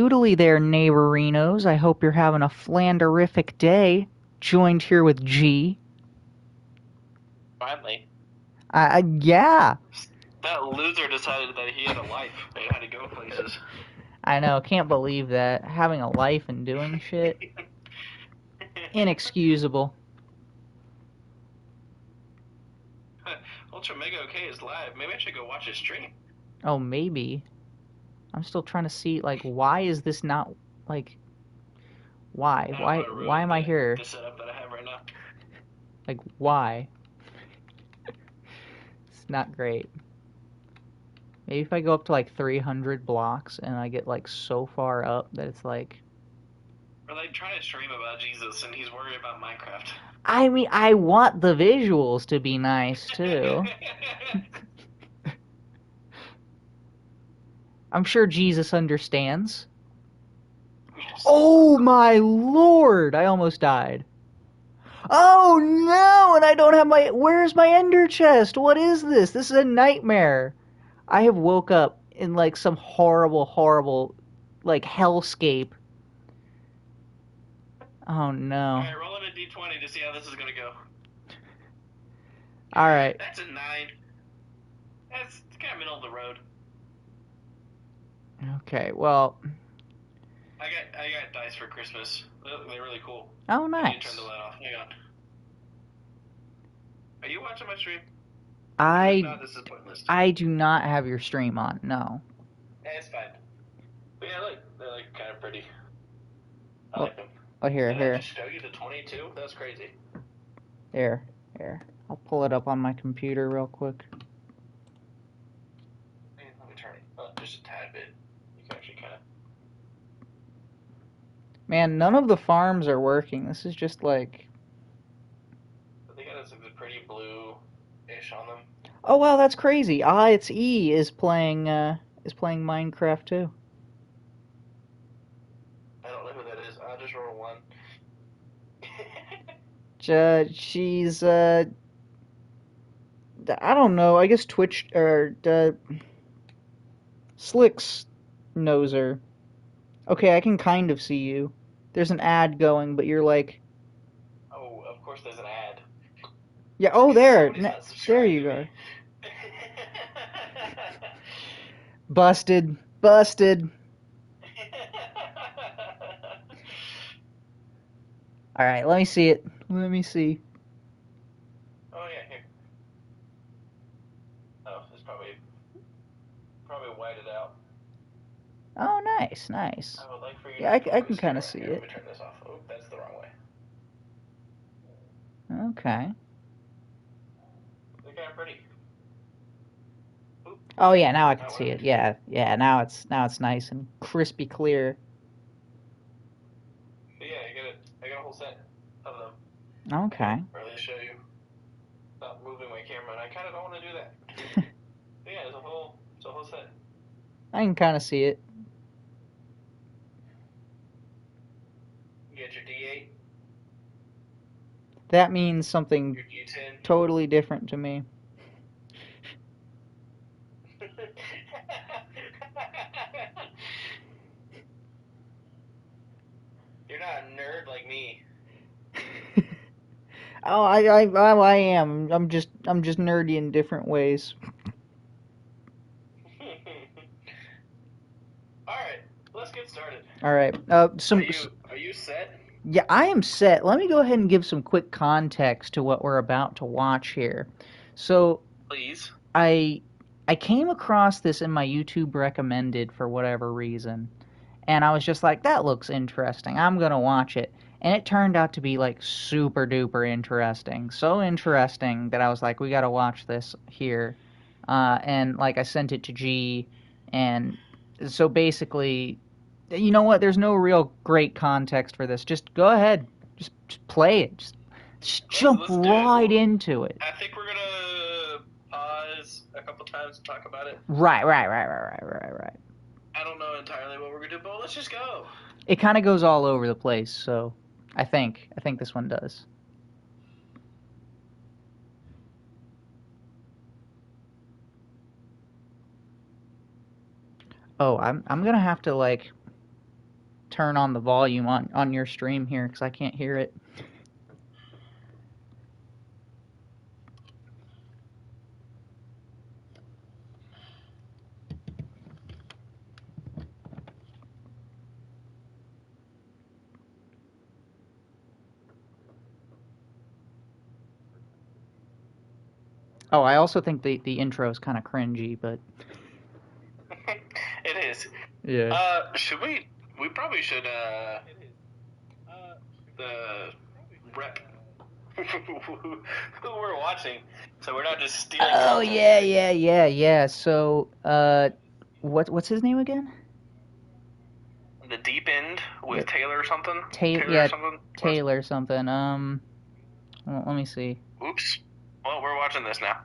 doodly there, neighborinos. I hope you're having a flanderific day. Joined here with G. Finally. Yeah. That loser decided that he had a life and had to go places. I know, can't believe that. Having a life and doing shit. Inexcusable. Ultra Mega OK is live. Maybe I should go watch his stream. Oh, maybe. I'm still trying to see, like, why is this not, like, why? Why am I here? The setup that I have right now. Like, why? It's not great. Maybe if I go up to, like, 300 blocks and I get, like, so far up that it's, like... We're, like, trying to stream about Jesus and he's worried about Minecraft. I mean, I want the visuals to be nice, too. I'm sure Jesus understands. Oh my lord! I almost died. Oh no! And I don't have my... Where's my ender chest? What is this? This is a nightmare. I have woke up in like some horrible, like hellscape. Oh no. Alright, roll in a d20 to see how this is gonna go. Alright. That's a 9. That's kind of middle of the road. Okay, well... I got dice for Christmas. They're really cool. Oh, nice. I need to turn the light off. Hang on. Are you watching my stream? If not, this is pointless. I do not have your stream on, no. Yeah, it's fine. But yeah, look, they're like kind of pretty. I like them. Oh, here. Did I just show you the 22? That's crazy. Here. I'll pull it up on my computer real quick. Let me turn it up just a tad bit. You can actually kind of... Man, none of the farms are working. This is just like... But they got some pretty blue-ish on them. Oh wow, that's crazy. It's E is playing Minecraft too. I don't know who that is. I'll just roll 1. She's I don't know. I guess Twitch or Slicks knows her. Okay, I can kind of see you. There's an ad going, but you're like... Oh, of course there's an ad. Yeah, oh, there. There you go. Busted. Alright, let me see it. Let me see. Oh, yeah, here. Oh, it's probably whited out. Oh, nice. I would like for you Yeah, to I can kind of see Let it. me turn this off. Oh, that's the wrong way. Okay. They're kind of pretty. Oop. Oh yeah, now I can see it. Yeah. Now it's nice and crispy clear. But yeah, I got a whole set of them. Okay. Or at least show you. Stop moving my camera, and I kind of don't want to do that. But yeah, it's a whole set. I can kind of see it. You get your D8. That means something your D10. Totally different to me. You're not a nerd like me. Oh, I am. I'm just nerdy in different ways. All right, let's get started. All right. Are you set? Yeah, I am set. Let me go ahead and give some quick context to what we're about to watch here. So, please. I came across this in my YouTube recommended for whatever reason, and I was just like, that looks interesting. I'm gonna watch it. And it turned out to be like super duper interesting. So interesting that I was like, we gotta watch this here. And like I sent it to G, and so basically, you know what? There's no real great context for this. Just go ahead. Just play it. Just jump right into it. I think we're gonna pause a couple times to talk about it. Right. I don't know entirely what we're gonna do, but let's just go. It kind of goes all over the place, so I think this one does. Oh, I'm gonna have to like turn on the volume on your stream here because I can't hear it. Oh, I also think the intro is kind of cringy, but It is. yeah. Should we? We probably should. Rep who we're watching, so we're not just stealing. Oh yeah. So, what's his name again? The Deep End with Taylor something. Taylor something. Well, let me see. Oops. Well, we're watching this now.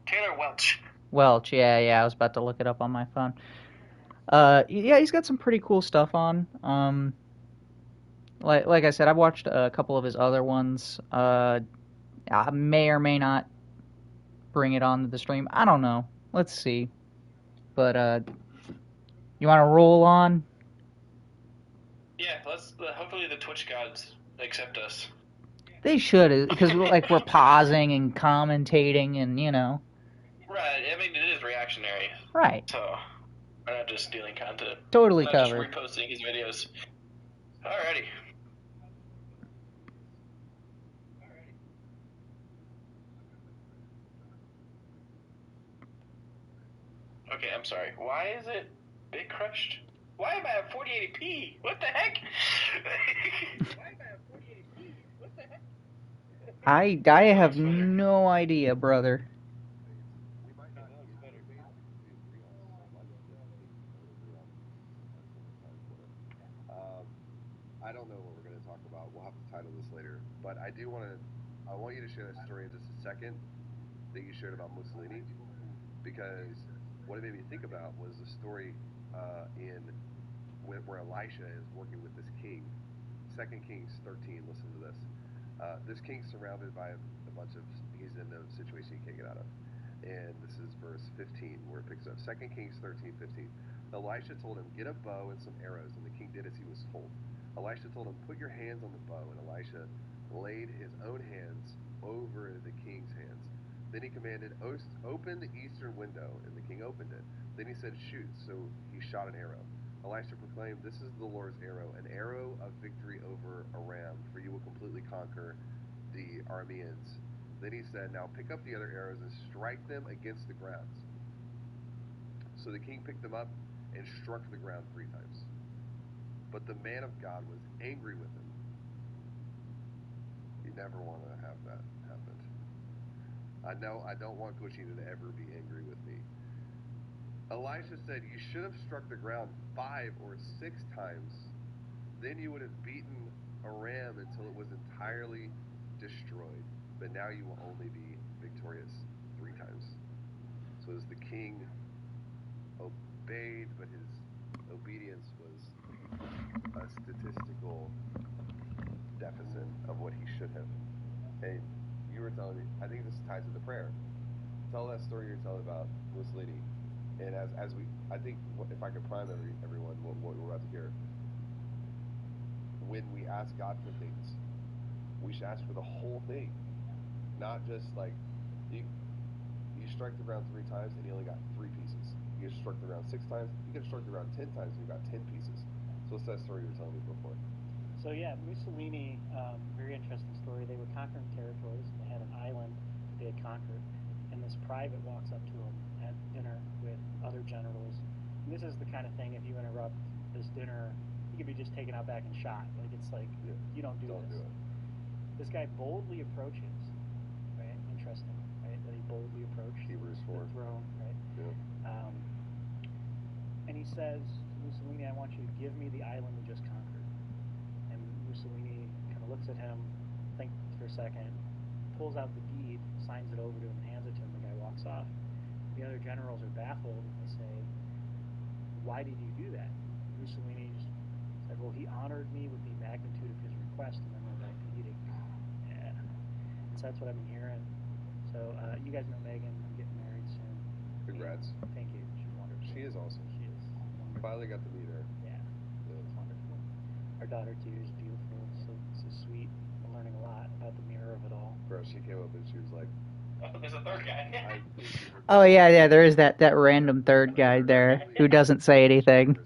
Taylor Welch. Welch, yeah. I was about to look it up on my phone. Yeah, he's got some pretty cool stuff on. Like I said, I've watched a couple of his other ones. I may or may not bring it onto the stream. I don't know. Let's see. But you want to roll on? Yeah, let's. Hopefully, the Twitch gods accept us. They should, because like we're pausing and commentating, and you know. Right. I mean, it is reactionary. Right. So we're not just stealing content. Totally not covered. Just reposting his videos. Alrighty. Okay, I'm sorry. Why is it bit crushed? Why am I at 4080p? What the heck? I have no idea, brother. I don't know what we're going to talk about. We'll have to title this later. But I want you to share that story in just a second that you shared about Mussolini, because what it made me think about was the story where Elisha is working with this king. 2 Kings 13. Listen to this. This king's surrounded by a bunch of. He's in a situation he can't get out of. And this is verse 15 where it picks up. 2 Kings 13:15. Elisha told him, "Get a bow and some arrows," and the king did as he was told. Elisha told him, "Put your hands on the bow," and Elisha laid his own hands over the king's hands. Then he commanded, "Open the eastern window," and the king opened it. Then he said, "Shoot." So he shot an arrow. Elisha proclaimed, "This is the Lord's arrow, an arrow of victory over Aram, for you will completely conquer the Arameans." Then he said, "Now pick up the other arrows and strike them against the ground." So the king picked them up and struck the ground 3 times. But the man of God was angry with him. You never want to have that happen. I know I don't want Gucci to ever be angry with me. Elisha said, "You should have struck the ground 5 or 6 times. Then you would have beaten Aram until it was entirely destroyed. But now you will only be victorious 3 times." So as the king obeyed, but his obedience was a statistical deficit of what he should have. Hey, you were telling me, I think this ties to the prayer. Tell that story you're telling about Mussolini. And as we, I think, if I could prime everyone what we're about to hear, when we ask God for things, we should ask for the whole thing, not just like you strike the ground 3 times and you only got 3 pieces. You struck the ground 6 times, you could have struck the ground 10 times and you got 10 pieces. So what's that story you were telling me before? So yeah, Mussolini, very interesting story. They were conquering territories. They had an island that they had conquered, and this private walks up to him at dinner with other generals. And this is the kind of thing, if you interrupt this dinner, you could be just taken out back and shot. Like it's like you don't do this. This guy boldly approaches, right? Interesting, right? That he boldly approached Hebrews 4. The throne, right? Yeah. And he says to Mussolini, "I want you to give me the island we just conquered." And Mussolini kind of looks at him, thinks for a second, pulls out the deed, signs it over to him, and hands it to him. The guy walks off. The other generals are baffled, and they say, "Why did you do that?" Mussolini just said, "Well, he honored me with the magnitude of his request," and then went back to eating. Yeah. So that's what I've been hearing. So you guys know Megan. I'm getting married soon. Congrats. Thank you. She's wonderful. She is awesome. She is wonderful. Finally got to meet her. Yeah. It's wonderful. Our daughter too is beautiful, so sweet. I'm learning a lot about the mirror of it all. Bro, she came up and she was like, Oh, there's a third guy. I think you were Oh yeah, there is that random third guy there who doesn't say anything.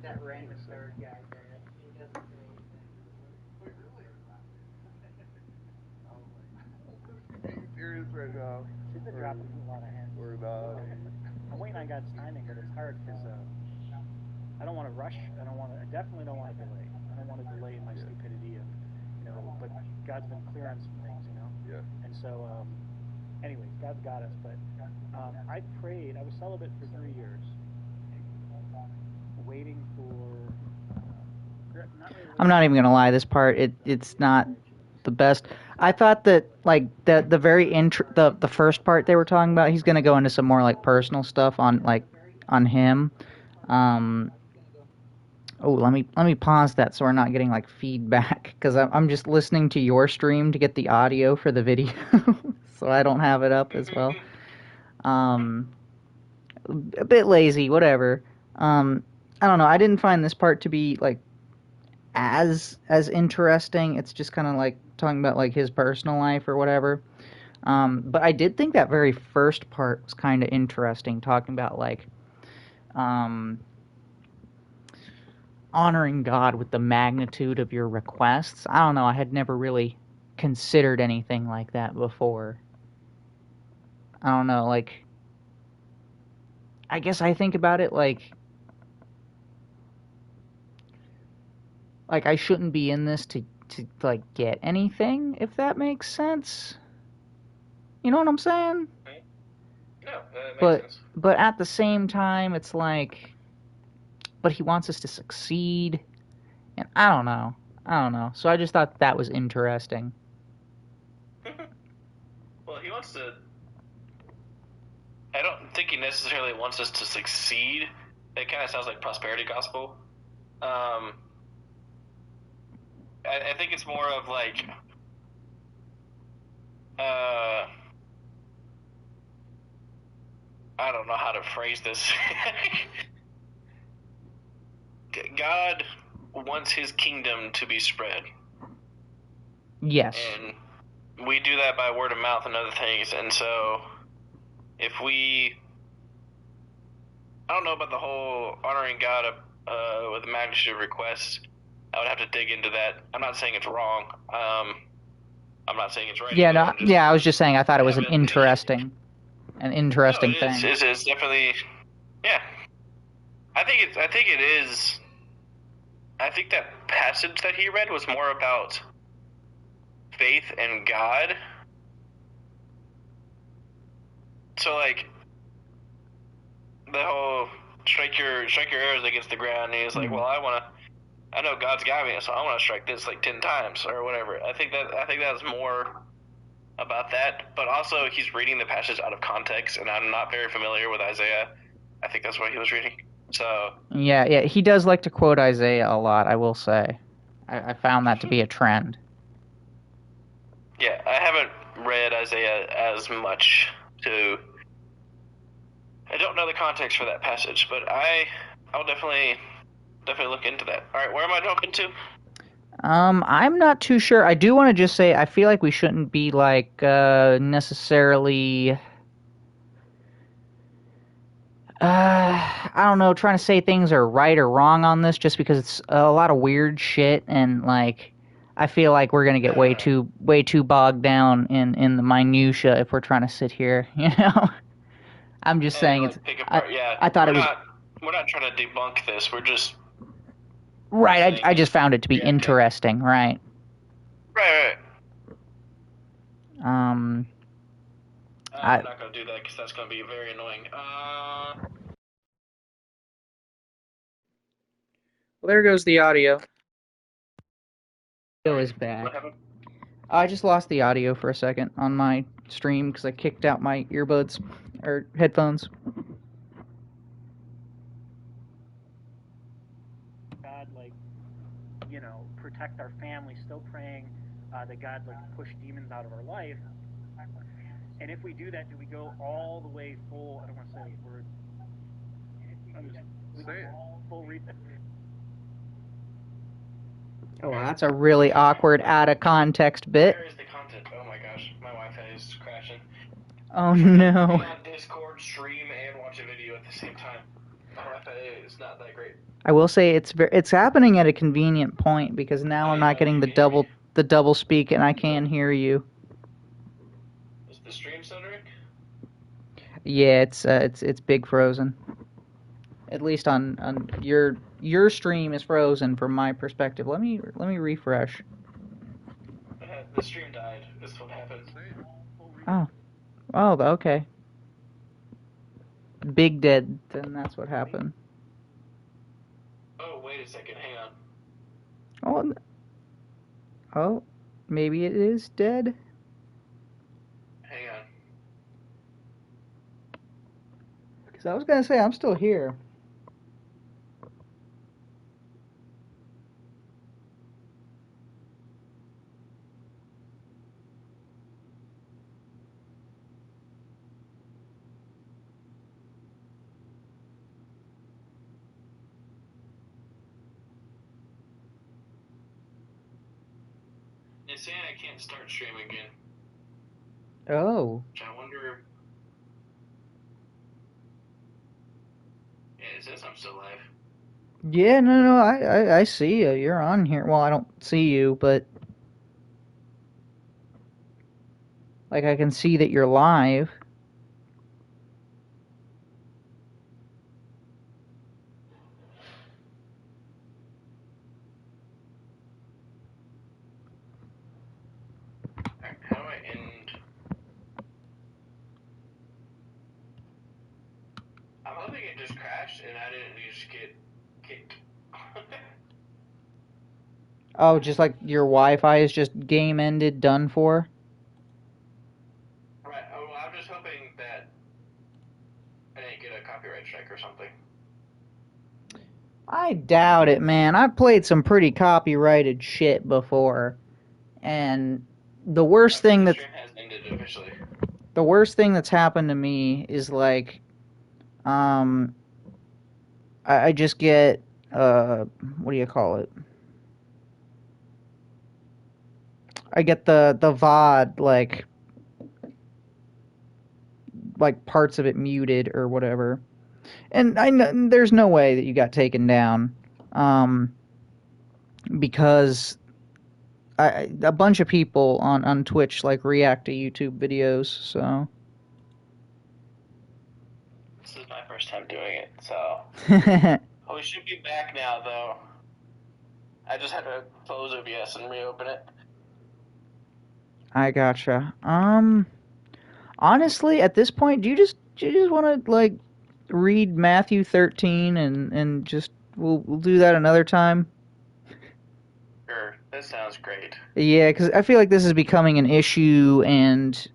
That random third guy there who doesn't say Being serious right now. She's been dropping a lot of hints. We're not. I'm waiting on God's timing, but it's hard because I don't want to rush. I definitely don't want to delay. I don't want to delay my stupidity of, but God's been clear on some things, Yeah. And so, anyways, God's got us. But I prayed. I was celibate for 3 years, waiting for. I'm not even gonna lie. This part, it's not the best. I thought that like the very the first part they were talking about, he's gonna go into some more like personal stuff on him. Oh, let me pause that so we're not getting like feedback because I'm just listening to your stream to get the audio for the video, so I don't have it up as well. A bit lazy, whatever. I don't know. I didn't find this part to be like as interesting. It's just kind of like talking about like his personal life or whatever. But I did think that very first part was kind of interesting, talking about like honoring God with the magnitude of your requests. I don't know. I had never really considered anything like that before. I don't know. Like, I guess I think about it like I shouldn't be in this to like get anything, if that makes sense. You know what I'm saying? No, that makes sense. But at the same time, it's like, but he wants us to succeed, and I don't know. So I just thought that was interesting. Well, he wants to. I don't think he necessarily wants us to succeed. It kind of sounds like prosperity gospel. I think it's more of like, I don't know how to phrase this. God wants his kingdom to be spread. Yes. And we do that by word of mouth and other things. And so if we, I don't know about the whole honoring God with the magnitude of requests. I would have to dig into that. I'm not saying it's wrong. I'm not saying it's right. Yeah, no, I was just saying I thought it was an interesting thing. It's definitely, yeah. I think it is. I think that passage that he read was more about faith and God. So like the whole strike your arrows against the ground. And he's like, well, I know God's got me, so I want to strike this like 10 times or whatever. I think that's more about that. But also, he's reading the passage out of context, and I'm not very familiar with Isaiah. I think that's what he was reading. So yeah, he does like to quote Isaiah a lot. I will say, I found that to be a trend. Yeah, I haven't read Isaiah as much I don't know the context for that passage, but I'll definitely look into that. All right, where am I jumping to? I'm not too sure. I do want to just say I feel like we shouldn't be like necessarily I don't know, trying to say things are right or wrong on this just because it's a lot of weird shit, and like I feel like we're gonna get way too bogged down in the minutia if we're trying to sit here, you know. I'm just saying like, it's. I thought it was. We're not trying to debunk this. We're just. Right. I just found it to be interesting. Right. Right. I'm not gonna do that because that's gonna be very annoying. Well, there goes the audio. Audio is back. What happened? I just lost the audio for a second on my stream because I kicked out my earbuds or headphones. God, like, protect our family, still praying that God, like, push demons out of our life. And if we do that, do we go all the way full, I don't want to say the word. Say it. Full Oh, that's a really awkward, out of context bit. Where is the content? Oh my gosh, my Wi-Fi is crashing. Oh Be no. on Discord, stream, and watch a video at the same time. My Wi-Fi is not that great. I will say it's happening at a convenient point because now I'm not getting the double speak and I can hear you. Is the stream stuttering? Yeah, it's big frozen. At least on your stream is frozen from my perspective. Let me refresh. The stream died. That's what happened. Oh, okay. Big dead. Then that's what happened. Oh, wait a second. Hang on. Oh, maybe it is dead. Hang on. Because I was gonna say I'm still here. It's saying I can't start stream again. Oh. Which I wonder. Yeah, it says I'm still live. Yeah, no, I see you. You're on here. Well, I don't see you, but like I can see that you're live. How do I end? I'm hoping it just crashed and I didn't just get kicked. Oh, just like your Wi-Fi is just game ended, done for? Right. Oh, well, I'm just hoping that I didn't get a copyright strike or something. I doubt it, man. I've played some pretty copyrighted shit before. And the worst thing The stream has ended officially. The worst thing that's happened to me is like I just get what do you call it? I get the VOD like parts of it muted or whatever. And I know there's no way that you got taken down because a bunch of people on Twitch like react to YouTube videos, so This is my first time doing it, so we should be back now though. I just had to close OBS and reopen it. I gotcha. Honestly, at this point, do you just want to like read Matthew 13 and just we'll do that another time? Sure, that sounds great. Yeah, because I feel like this is becoming an issue, and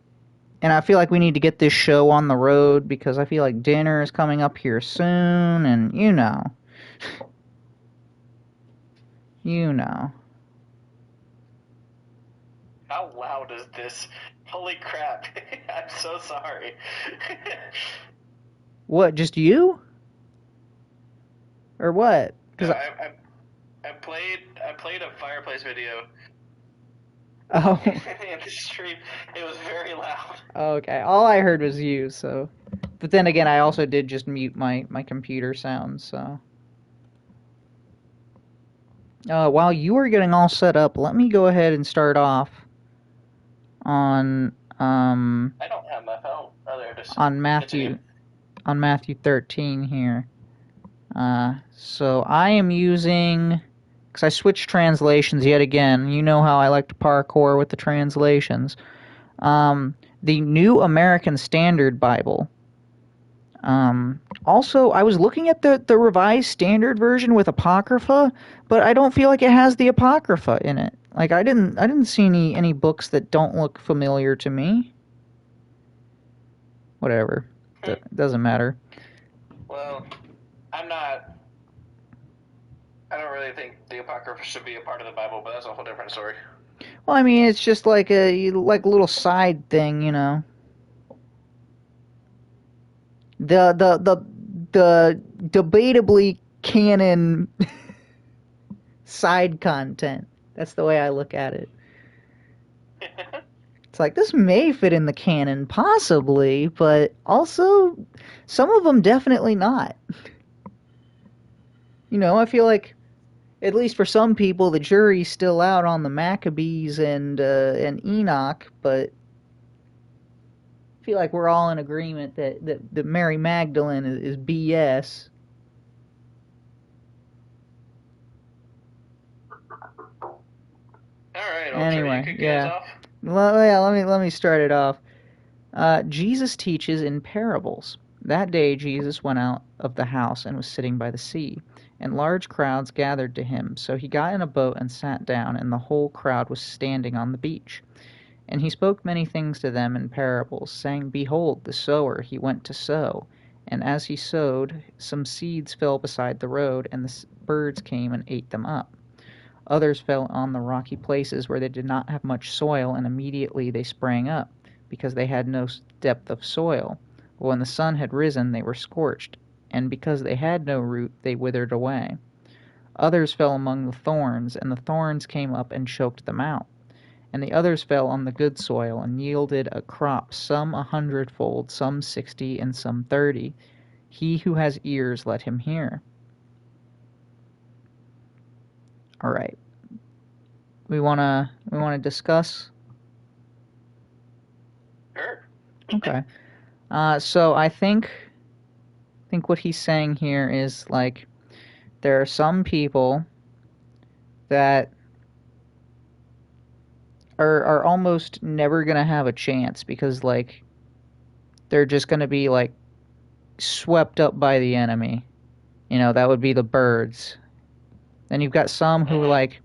I feel like we need to get this show on the road because I feel like dinner is coming up here soon, and you know. How loud is this? Holy crap. I'm so sorry. What, just you? Or what? No, I played a fireplace video. Oh. In the stream, it was very loud. Okay, all I heard was you, so. But then again, I also did just mute my computer sounds, so. While you are getting all set up, let me go ahead and start off on I don't have my phone. Oh, there it is. on Matthew 13 here. So I am using, because I switched translations yet again. You know how I like to parkour with the translations. The New American Standard Bible. Also, I was looking at the Revised Standard Version with Apocrypha, but I don't feel like it has the Apocrypha in it. Like I didn't see any books that don't look familiar to me. Whatever. Doesn't matter. Well, I don't really think the Apocrypha should be a part of the Bible, but that's a whole different story. Well, I mean, it's just like a little side thing, you know. The debatably canon side content. That's the way I look at it. It's like, this may fit in the canon, possibly, but also, some of them definitely not. You know, I feel like, at least for some people, the jury's still out on the Maccabees and Enoch, but I feel like we're all in agreement that Mary Magdalene is BS. All right. Anyway, you kick yeah. us off? Well, yeah, let me start it off. Jesus teaches in parables. That day Jesus went out of the house and was sitting by the sea, and large crowds gathered to him. So he got in a boat and sat down, and the whole crowd was standing on the beach. And he spoke many things to them in parables, saying, Behold, the sower, he went to sow. And as he sowed, some seeds fell beside the road, and the birds came and ate them up. Others fell on the rocky places where they did not have much soil, and immediately they sprang up, because they had no depth of soil. But when the sun had risen, they were scorched, and because they had no root, they withered away. Others fell among the thorns, and the thorns came up and choked them out. And the others fell on the good soil, and yielded a crop, some 100-fold, some 60, and some 30. He who has ears, let him hear. All right. We wanna discuss. Sure. Okay. So I think what he's saying here is, like, there are some people that are almost never gonna have a chance because, like, they're just gonna be, like, swept up by the enemy. You know, that would be the birds. Then you've got some who, like,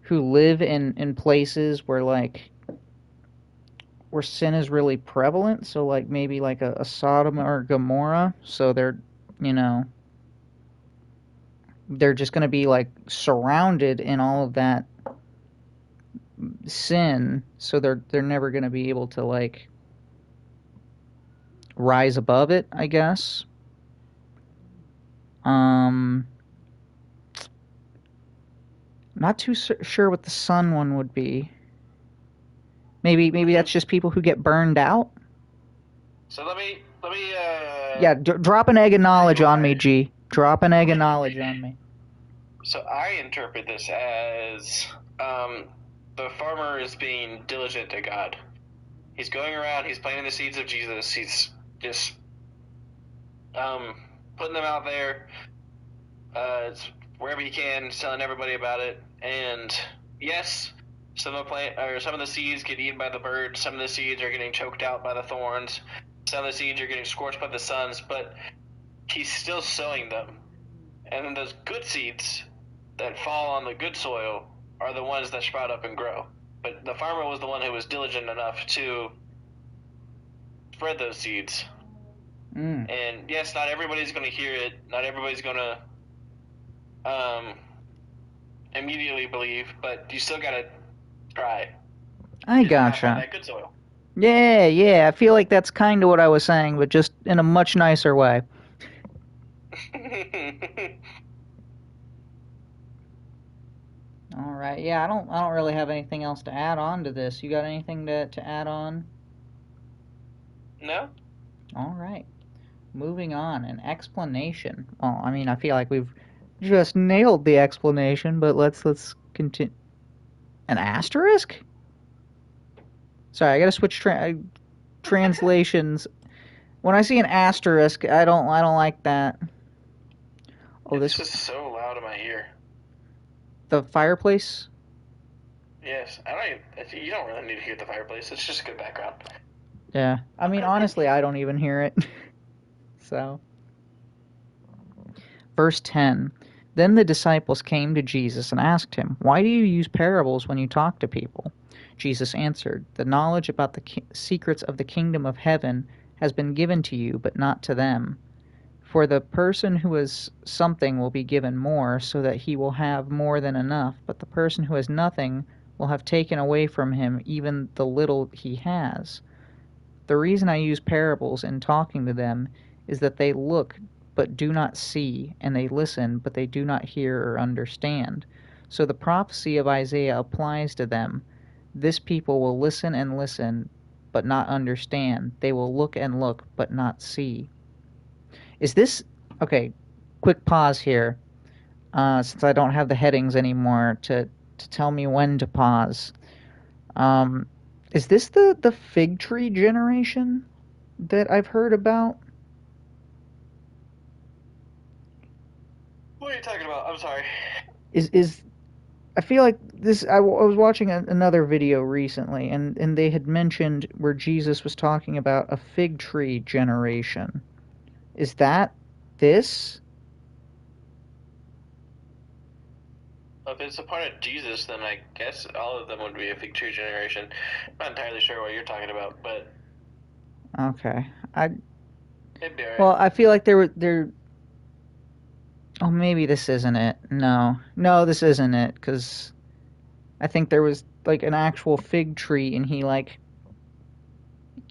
who live in places where, like, where sin is really prevalent, so, like, maybe like a Sodom or Gomorrah, so they're, you know, they're just going to be, like, surrounded in all of that sin, so they're never going to be able to, like, rise above it, I guess. Not too sure what the sun one would be. Maybe that's just people who get burned out. So let me. Yeah, drop an egg of knowledge on me, G. Drop an egg of knowledge on me. So I interpret this as the farmer is being diligent to God. He's going around. He's planting the seeds of Jesus. He's just putting them out there wherever he can, telling everybody about it. And yes, some of the seeds get eaten by the birds. Some of the seeds are getting choked out by the thorns. Some of the seeds are getting scorched by the suns. But he's still sowing them. And then those good seeds that fall on the good soil are the ones that sprout up and grow. But the farmer was the one who was diligent enough to spread those seeds. And yes, not everybody's going to hear it. Not everybody's going to immediately believe, but you still got to try. I gotcha. That good soil. Yeah. I feel like that's kind of what I was saying, but just in a much nicer way. All right. Yeah, I don't really have anything else to add on to this. You got anything to add on? No. All right. Moving on, an explanation. Well, I mean, I feel like we've just nailed the explanation, but let's continue. An asterisk? Sorry, I gotta switch translations. When I see an asterisk, I don't like that. Oh, this is so loud in my ear. The fireplace? Yes, you don't really need to hear the fireplace. It's just a good background. Yeah, I mean, honestly, I don't even hear it. So, verse 10. Then the disciples came to Jesus and asked him, Why do you use parables when you talk to people? Jesus answered, The knowledge about the secrets of the kingdom of heaven has been given to you, but not to them. For the person who has something will be given more, so that he will have more than enough, but the person who has nothing will have taken away from him even the little he has. The reason I use parables in talking to them is that they look but do not see, and they listen but they do not hear or understand. So the prophecy of Isaiah applies to them. This people will listen and listen, but not understand. They will look and look, but not see. Is this... Okay, quick pause here, since I don't have the headings anymore to tell me when to pause. Is this the fig tree generation that I've heard about? What are you talking about? I'm sorry. Is I feel like this... I was watching another video recently, and they had mentioned where Jesus was talking about a fig tree generation. Is that this? If it's a part of Jesus, then I guess all of them would be a fig tree generation. I'm not entirely sure what you're talking about, but Okay. it'd be alright. Well, I feel like there... Oh, maybe this isn't it. No, this isn't it, because I think there was like an actual fig tree, and he like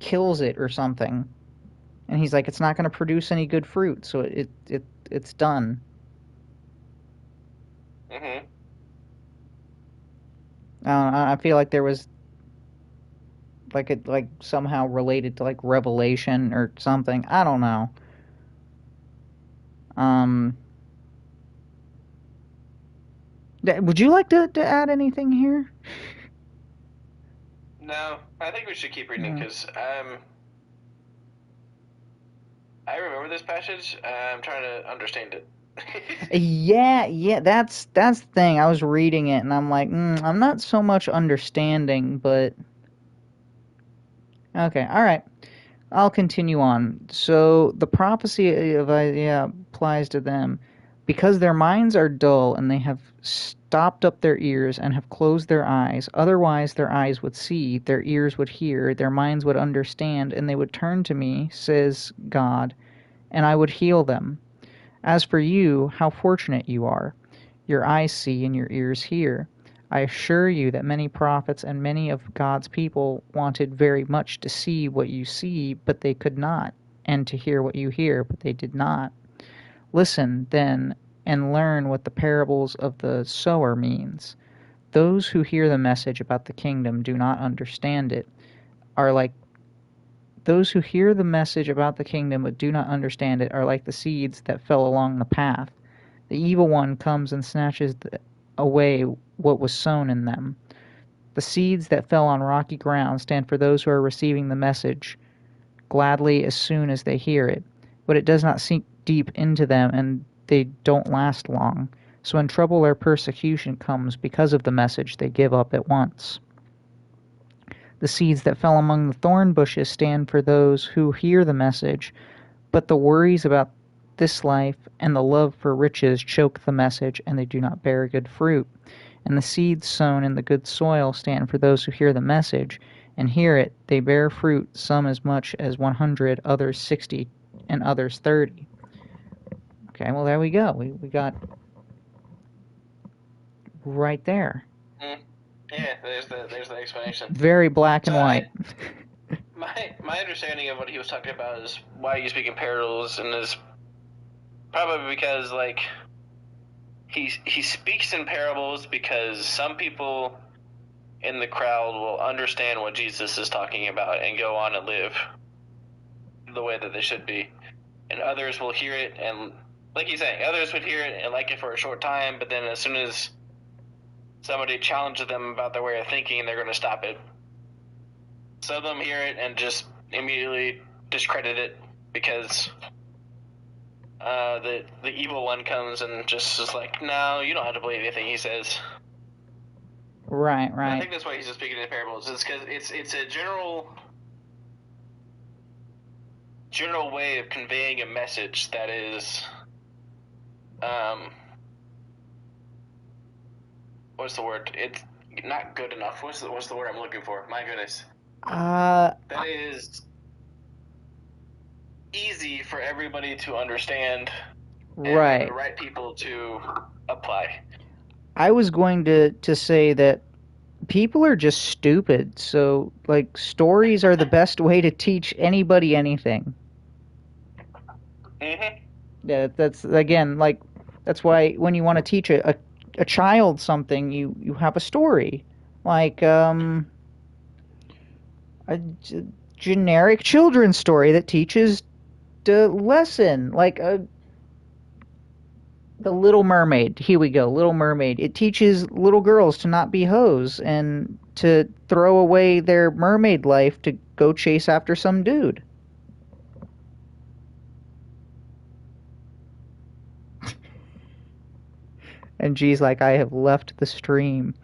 kills it or something, and he's like, it's not going to produce any good fruit, so it's done. Mm-hmm. I feel like there was like it like somehow related to like Revelation or something. I don't know. Would you like to add anything here? No, I think we should keep reading No. because I remember this passage. I'm trying to understand it. Yeah, that's the thing. I was reading it and I'm like, I'm not so much understanding, but okay, all right. I'll continue on. So the prophecy of Isaiah applies to them because their minds are dull and they have stopped up their ears and have closed their eyes. Otherwise their eyes would see, their ears would hear, their minds would understand, and they would turn to me, says God, and I would heal them. As for you, how fortunate you are. Your eyes see and your ears hear. I assure you that many prophets and many of God's people wanted very much to see what you see, but they could not, and to hear what you hear, but they did not. Listen, then, and learn what the parables of the sower means. Those who hear the message about the kingdom do not understand it, are like those who hear the message about the kingdom but do not understand it are like the seeds that fell along the path. The evil one comes and snatches away what was sown in them. The seeds that fell on rocky ground stand for those who are receiving the message gladly as soon as they hear it, but it does not sink deep into them and they don't last long. So when trouble or persecution comes because of the message, they give up at once. The seeds that fell among the thorn bushes stand for those who hear the message, but the worries about this life and the love for riches choke the message, and they do not bear good fruit. And the seeds sown in the good soil stand for those who hear the message, and hear it. They bear fruit, some as much as 100, others 60, and others 30. Okay, well, there we go. We got right there. Yeah, there's the explanation. Very black and white. My understanding of what he was talking about is why you speak in parables, and is probably because like he speaks in parables because some people in the crowd will understand what Jesus is talking about and go on and live the way that they should be, and others will hear it and, like he's saying, others would hear it and like it for a short time, but then as soon as somebody challenges them about their way of thinking, they're going to stop it. Some of them hear it and just immediately discredit it because the evil one comes and just is like, no, you don't have to believe anything he says. Right. I think that's why he's just speaking in parables. It's because it's a general way of conveying a message that is what's the word? It's not good enough. What's the word I'm looking for? My goodness. That is easy for everybody to understand. Right. And the right people to apply. I was going to say that people are just stupid. So, like, stories are the best way to teach anybody anything. Mm-hmm. Yeah, that's, again, like, that's why when you want to teach a a child something, you have a story, like a generic children's story that teaches the lesson, like the Little Mermaid. Here we go, Little Mermaid. It teaches little girls to not be hoes and to throw away their mermaid life to go chase after some dude. And G's like, I have left the stream.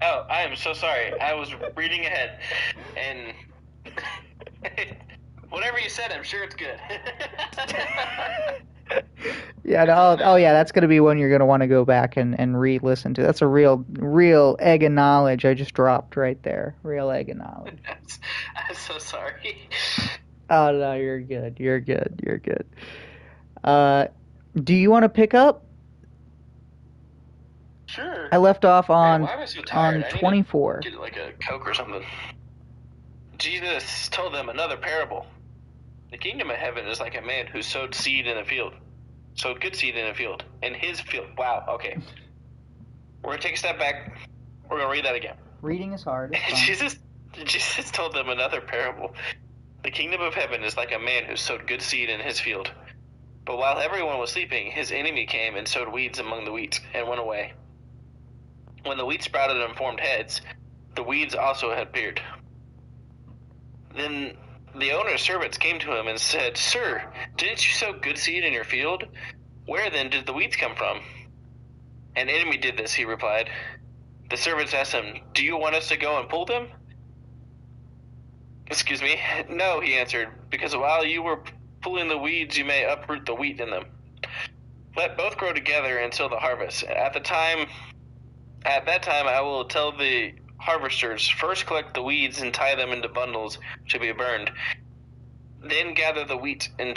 Oh, I am so sorry. I was reading ahead, and whatever you said, I'm sure it's good. Yeah, no, oh yeah, that's gonna be one you're gonna want to go back and re-listen to. That's a real egg of knowledge I just dropped right there. Real egg of knowledge. I'm so sorry. Oh no, you're good. You're good. You're good. Do you want to pick up? Sure. I left off on Man, why am I so tired? on 24. Get like a Coke or something. Jesus told them another parable. The kingdom of heaven is like a man who sowed seed in a field. Sowed good seed in a field. In his field. Wow, okay. We're going to take a step back. We're going to read that again. Reading is hard. It's fine. Jesus told them another parable. The kingdom of heaven is like a man who sowed good seed in his field. But while everyone was sleeping, his enemy came and sowed weeds among the wheat and went away. When the wheat sprouted and formed heads, the weeds also had appeared. Then the owner's servants came to him and said, Sir, didn't you sow good seed in your field? Where then did the weeds come from? An enemy did this, he replied. The servants asked him, Do you want us to go and pull them? Excuse me. No, he answered, because while you were pulling the weeds, you may uproot the wheat in them. Let both grow together until the harvest. At that time, I will tell the harvesters, first collect the weeds and tie them into bundles to be burned. Then gather the wheat and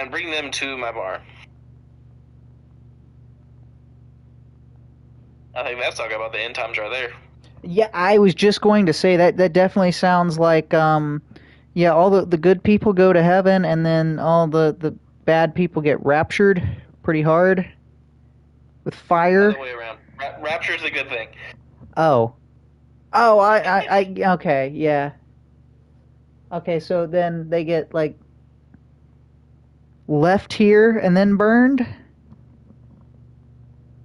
bring them to my barn. I think that's talking about the end times right there. Yeah, I was just going to say that definitely sounds like yeah, all the good people go to heaven and then all the bad people get raptured pretty hard with fire. Other way around. Rapture's a good thing. Oh, I okay, yeah. Okay, so then they get like left here and then burned?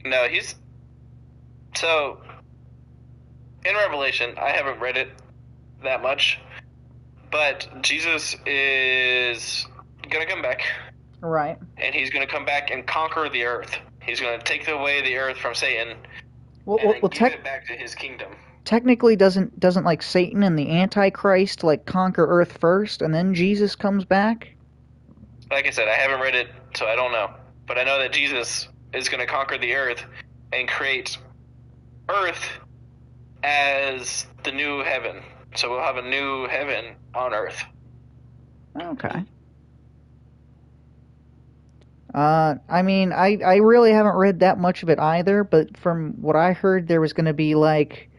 No, so in Revelation, I haven't read it that much, but Jesus is going to come back. Right. And he's going to come back and conquer the earth. He's going to take away the earth from Satan well, give it back to his kingdom. Technically, doesn't like Satan and the Antichrist like conquer earth first and then Jesus comes back? Like I said, I haven't read it, so I don't know. But I know that Jesus is going to conquer the earth and create earth as the new heaven. So we'll have a new heaven on earth. Okay. I mean, I really haven't read that much of it either, but from what I heard, there was going to be like,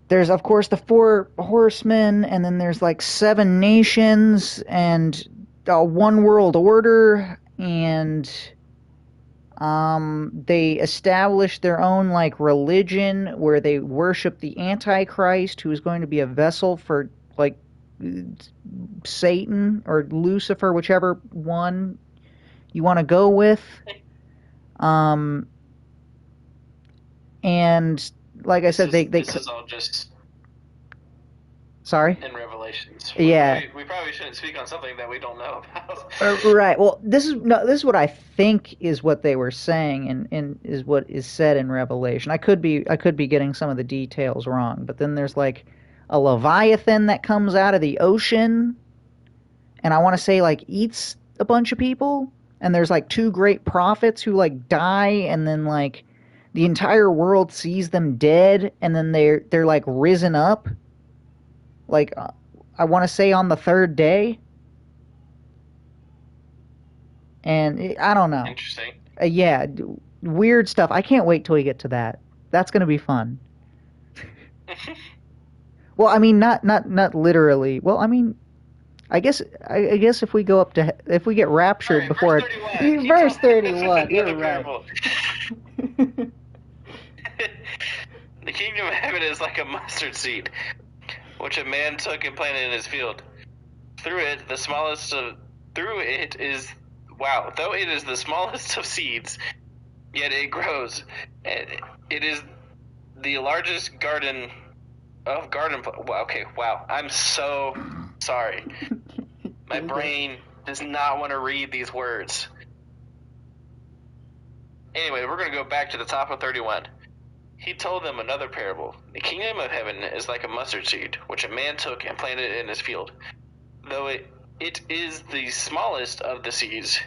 there's of course the 4 horsemen, and then there's like 7 nations, and one world order, and they established their own like religion where they worship the Antichrist, who is going to be a vessel for like Satan or Lucifer, whichever one you want to go with. And like I said, this is all just sorry in Revelations. Yeah, we probably shouldn't speak on something that we don't know about. Right. Well, this is what I think is what they were saying, and is what is said in Revelation. I could be getting some of the details wrong, but then there's like a Leviathan that comes out of the ocean, and I want to say like eats a bunch of people, and there's like 2 great prophets who like die, and then like the entire world sees them dead, and then they're like risen up, like I want to say on the 3rd day, and I don't know. Interesting. Yeah, weird stuff. I can't wait till we get to that. That's gonna be fun. Well, I mean, not literally. Well, I mean, I guess if we go up to if we get raptured All right, before verse 31. verse He told 31. You're another right. parable. The kingdom of heaven is like a mustard seed, which a man took and planted in his field. Though it is the smallest of seeds, yet it grows. It is the largest garden. Okay, wow. I'm so sorry. My brain does not want to read these words. Anyway, we're going to go back to the top of 31. He told them another parable. The kingdom of heaven is like a mustard seed, which a man took and planted in his field. Though it is the smallest of the seeds,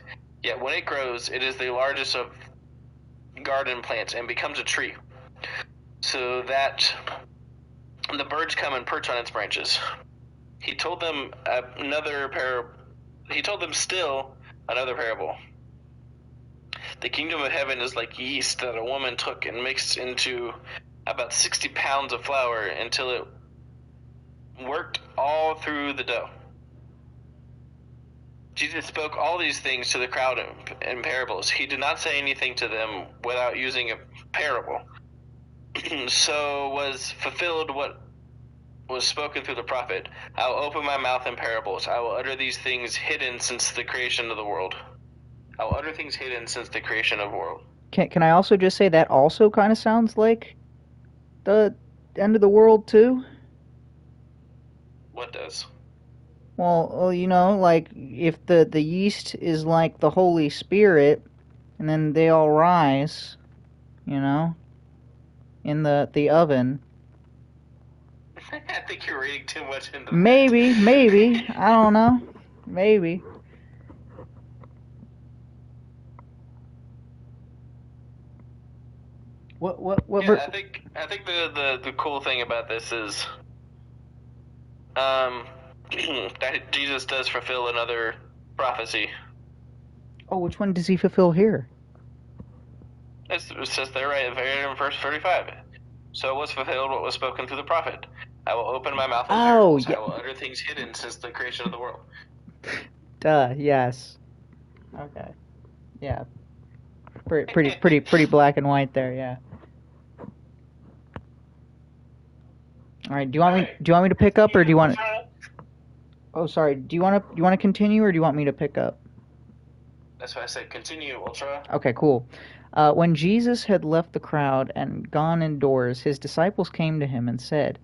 yet when it grows, it is the largest of garden plants and becomes a tree, so that the birds come and perch on its branches. He told them still another parable. The kingdom of heaven is like yeast that a woman took and mixed into about 60 pounds of flour until it worked all through the dough. Jesus spoke all these things to the crowd in parables. He did not say anything to them without using a parable. So was fulfilled what was spoken through the prophet. I will open my mouth in parables. I will utter these things hidden since the creation of the world. I will utter things hidden since the creation of the world. Can I also just say that also kind of sounds like the end of the world too? What does? Well, you know, like if the yeast is like the Holy Spirit, and then they all rise, you know, in the oven. I think you're reading too much into that. Maybe, I don't know, maybe. What? Yeah, I think the cool thing about this is, that Jesus does fulfill another prophecy. Oh, which one does he fulfill here? It says there right in verse 35. So it was fulfilled what was spoken through the prophet. I will open my mouth in parables. Yeah. I will utter things hidden since the creation of the world. Duh. Yes. Okay. Yeah. Pretty black and white there. Yeah. All right. Do you want me to pick up, or do you want? Oh, sorry. Do you want to continue, or do you want me to pick up? That's why I said continue, Ultra. Okay, cool. When Jesus had left the crowd and gone indoors, his disciples came to him and said,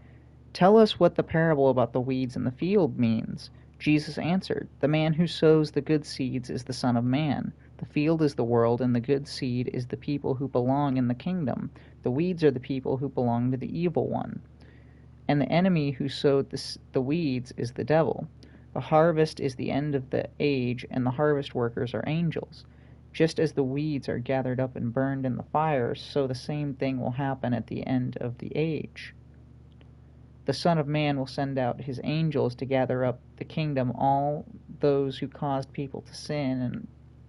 "Tell us what the parable about the weeds in the field means." Jesus answered, "The man who sows the good seeds is the Son of Man. The field is the world, and the good seed is the people who belong in the kingdom. The weeds are the people who belong to the evil one. And the enemy who sowed the weeds is the devil. The harvest is the end of the age, and the harvest workers are angels. Just as the weeds are gathered up and burned in the fire, so the same thing will happen at the end of the age. The Son of Man will send out his angels to gather up the kingdom all those who caused people to sin and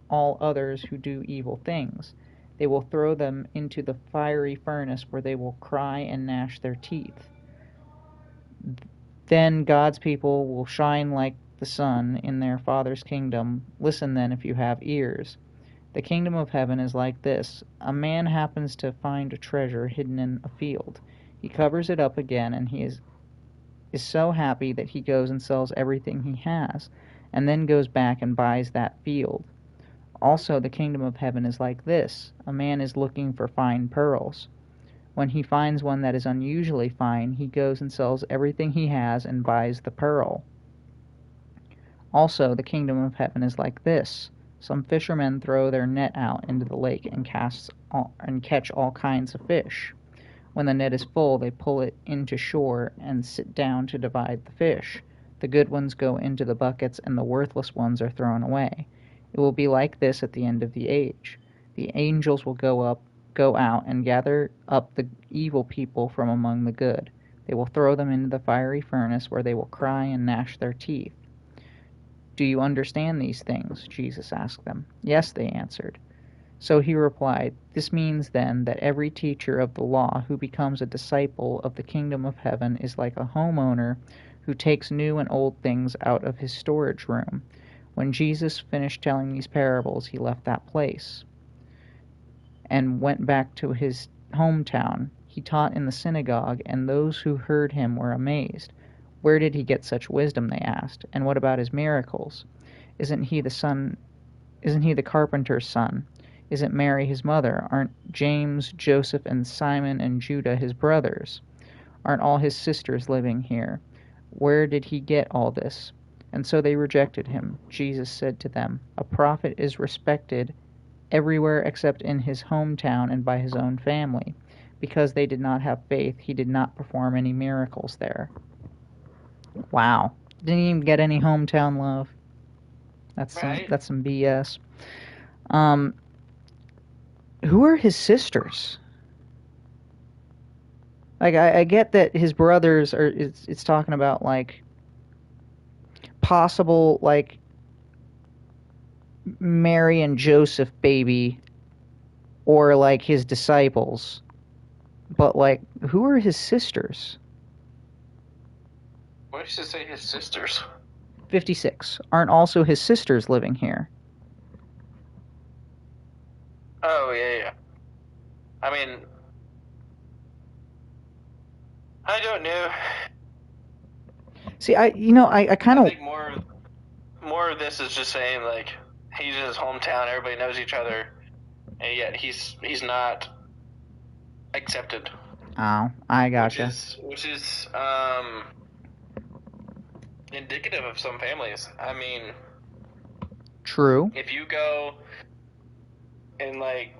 all others who do evil things. They will throw them into the fiery furnace where they will cry and gnash their teeth. Then God's people will shine like the sun in their Father's kingdom. Listen then if you have ears. The kingdom of heaven is like this. A man happens to find a treasure hidden in a field. He covers it up again, and he is so happy that he goes and sells everything he has, and then goes back and buys that field. Also, the kingdom of heaven is like this. A man is looking for fine pearls. When he finds one that is unusually fine, he goes and sells everything he has and buys the pearl. Also, the kingdom of heaven is like this. Some fishermen throw their net out into the lake and catch all kinds of fish. When the net is full, they pull it into shore and sit down to divide the fish. The good ones go into the buckets, and the worthless ones are thrown away. It will be like this at the end of the age. The angels will go out and gather up the evil people from among the good. They will throw them into the fiery furnace where they will cry and gnash their teeth. Do you understand these things? Jesus asked them. Yes, they answered. So he replied, This means then that every teacher of the law who becomes a disciple of the kingdom of heaven is like a homeowner who takes new and old things out of his storage room. When Jesus finished telling these parables, he left that place and went back to his hometown. He taught in the synagogue, and those who heard him were amazed. Where did he get such wisdom, they asked. And what about his miracles? Isn't he the carpenter's son? Isn't Mary his mother? Aren't James, Joseph, and Simon and Judah his brothers? Aren't all his sisters living here? Where did he get all this? And so they rejected him. Jesus said to them, a prophet is respected everywhere except in his hometown and by his own family. Because they did not have faith, he did not perform any miracles there. Wow. Didn't even get any hometown love. That's some BS. Who are his sisters? Like, I get that his brothers are. It's talking about like possible like Mary and Joseph baby, or like his disciples. But like, who are his sisters? Why does it say his sisters? 56. Aren't also his sisters living here? Oh, yeah. I mean, I don't know. See, I kind of think more of this is just saying like he's in his hometown, everybody knows each other, and yet he's not accepted. Oh, I gotcha. Which is indicative of some families. I mean, true. if you go and like,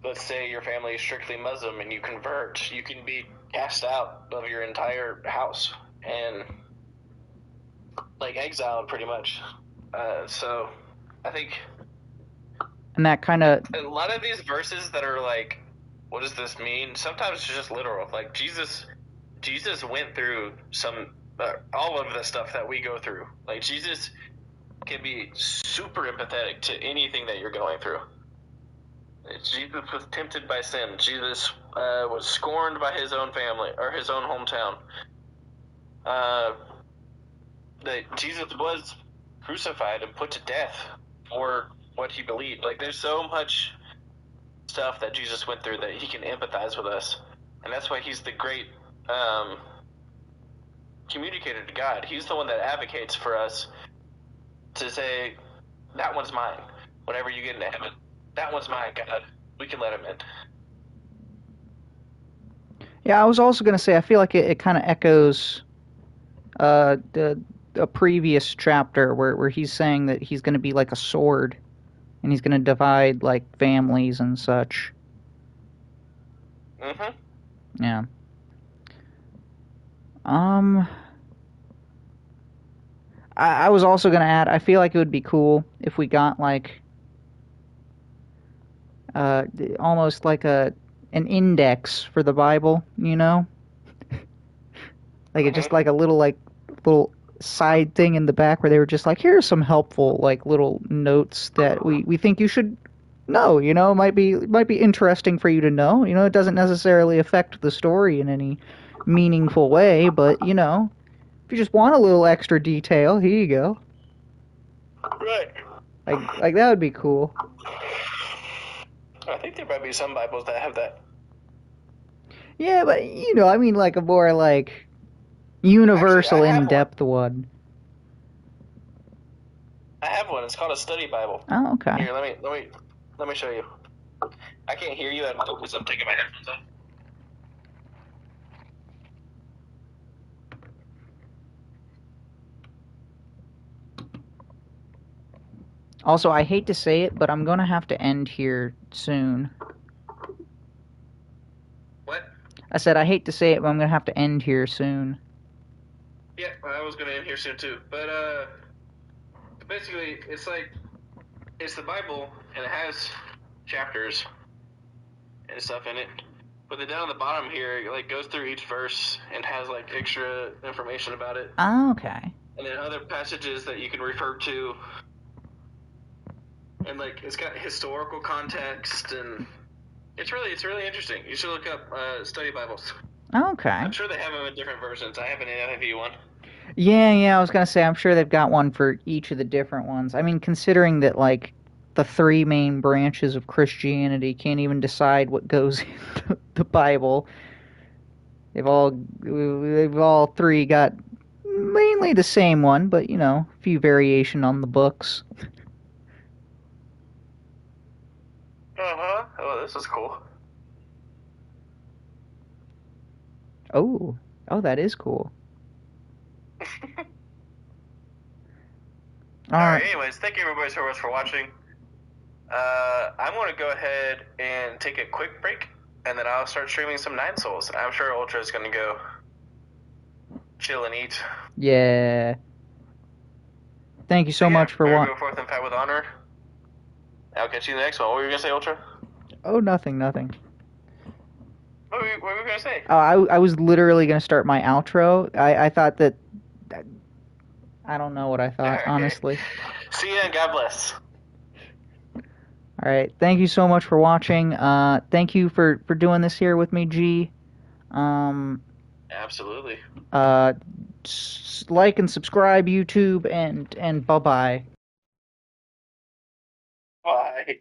let's say your family is strictly Muslim and you convert, you can be cast out of your entire house and like exiled pretty much. So I think, and that kind of, a lot of these verses that are like, what does this mean? Sometimes it's just literal. Like Jesus went through all of the stuff that we go through. Like Jesus can be super empathetic to anything that you're going through. Jesus was tempted by sin. Jesus was scorned by his own family or his own hometown. That Jesus was crucified and put to death for what he believed. Like there's so much stuff that Jesus went through that he can empathize with us, and that's why he's the great communicator to God. He's the one that advocates for us to say, that one's mine. Whenever you get into heaven, that one's mine, God. We can let him in. Yeah, I was also going to say, I feel like it kind of echoes a previous chapter where he's saying that he's going to be like a sword, and he's going to divide like families and such. Mm-hmm. Yeah. I was also going to add, I feel like it would be cool if we got like almost like an index for the Bible, you know? Like it just like a little side thing in the back where they were just like, here's some helpful like little notes that we think you should know, you know, it might be interesting for you to know. You know, it doesn't necessarily affect the story in any meaningful way, but you know, if you just want a little extra detail, here you go. Right. Like that would be cool. I think there might be some Bibles that have that. Yeah, but you know, I mean like a more like universal, actually, in-depth one. I have one. It's called a study Bible. Oh, okay. Here, let me show you. I can't hear you because I'm taking my headphones off. Also, I hate to say it, but I'm going to have to end here soon. What? I said I hate to say it, but I'm going to have to end here soon. Yeah, I was going to end here soon too. But basically, it's the Bible, and it has chapters and stuff in it. But then down at the bottom here, it like goes through each verse and has like extra information about it. Oh, okay. And then other passages that you can refer to. And like it's got historical context, and it's really interesting. You should look up study Bibles. Okay. I'm sure they have them in different versions. I have an NIV one. Yeah, I was gonna say, I'm sure they've got one for each of the different ones. I mean, considering that, like, the three main branches of Christianity can't even decide what goes into the Bible. They've all three got mainly the same one, but, a few variation on the books. Uh-huh. Oh, this is cool. Oh, that is cool. All Alright, right. anyways, thank you everybody so much for watching. I'm going to go ahead and take a quick break, and then I'll start streaming some Nine Souls. And I'm sure Ultra is going to go chill and eat. Yeah. Thank you so much for watching. watching. Go forth and fight with honor. I'll catch you in the next one. What were you going to say, Ultra? Oh, nothing. What were you going to say? Oh, I was literally going to start my outro. I thought that. I don't know what I thought, Okay. honestly. See ya and God bless. All right. Thank you so much for watching. Thank you for doing this here with me, G. Absolutely. Like and subscribe YouTube and bye-bye. Bye.